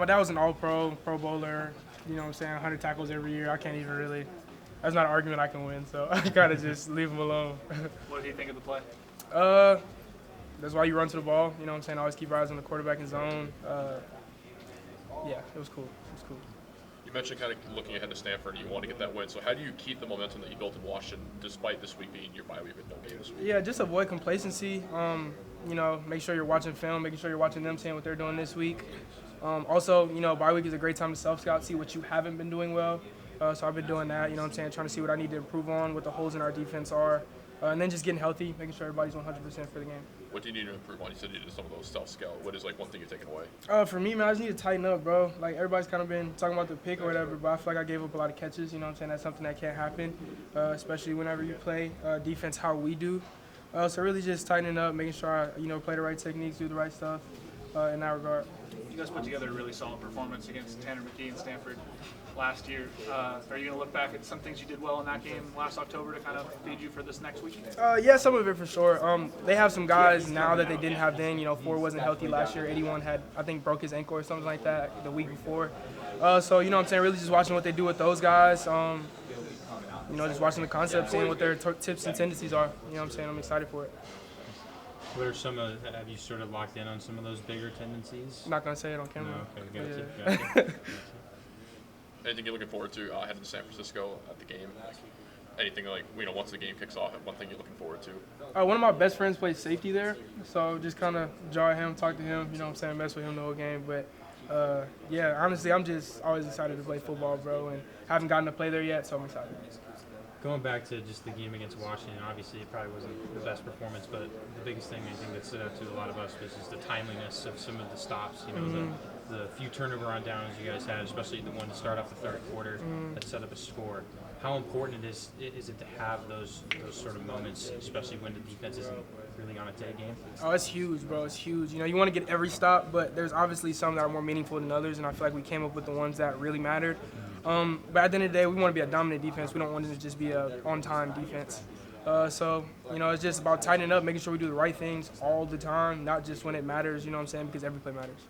My dad was an all-pro, pro bowler, you know what I'm saying, 100 tackles every year. I can't even really – that's not an argument I can win, so I gotta just leave him alone. What did you think of the play? That's why you run to the ball, you know what I'm saying, always keep your eyes on the quarterback in zone. Yeah, it was cool. It was cool. You mentioned kind of looking ahead to Stanford and you want to get that win. So how do you keep the momentum that you built in Washington despite this week being your bye week with no game this week? Yeah, just avoid complacency. You know, make sure you're watching film, making sure you're watching them, seeing what they're doing this week. Also, you know, bye week is a great time to self-scout, see what you haven't been doing well. So I've been doing that, you know what I'm saying, trying to see what I need to improve on, what the holes in our defense are, and then just getting healthy, making sure everybody's 100% for the game. What do you need to improve on? You said you did some of those self-scout. What is, like, one thing you're taking away? For me, man, I just need to tighten up, bro. Like, everybody's kind of been talking about the pick or whatever, but I feel like I gave up a lot of catches, you know what I'm saying? That's something that can't happen, especially whenever you play defense how we do. So really just tightening up, making sure I, you know, play the right techniques, do the right stuff in that regard. You guys put together a really solid performance against Tanner McKee and Stanford last year. Are you going to look back at some things you did well in that game last October to kind of feed you for this next week? Yeah, some of it for sure. They have some guys now that they didn't have then. You know, Ford wasn't healthy last year. 81 had, I think, broke his ankle or something like that the week before. So, you know what I'm saying, really just watching what they do with those guys. You know, just watching the concept, seeing what their tips and tendencies are. You know what I'm saying? I'm excited for it. What are have you sort of locked in on some of those bigger tendencies? I'm not going to say it on camera. No, okay, Yeah. gotcha. Anything you're looking forward to heading to San Francisco at the game? Like, anything like, you know, once the game kicks off, one thing you're looking forward to? One of my best friends plays safety there, so just kind of jar him, talk to him, you know what I'm saying, mess with him the whole game. But, yeah, honestly, I'm just always excited to play football, bro, and haven't gotten to play there yet, so I'm excited. Going back to just the game against Washington, obviously it probably wasn't the best performance, but the biggest thing I think that stood out to a lot of us was just the timeliness of some of the stops. You know, the few turnover on downs you guys had, especially the one to start off the third quarter that set up a score. How important is it to have those sort of moments, especially when the defense isn't really on its A game? Oh, it's huge, bro. It's huge. You know, you want to get every stop, but there's obviously some that are more meaningful than others, and I feel like we came up with the ones that really mattered. But at the end of the day, we want to be a dominant defense. We don't want it to just be a on-time defense. So, you know, it's just about tightening up, making sure we do the right things all the time, not just when it matters, you know what I'm saying, because every play matters.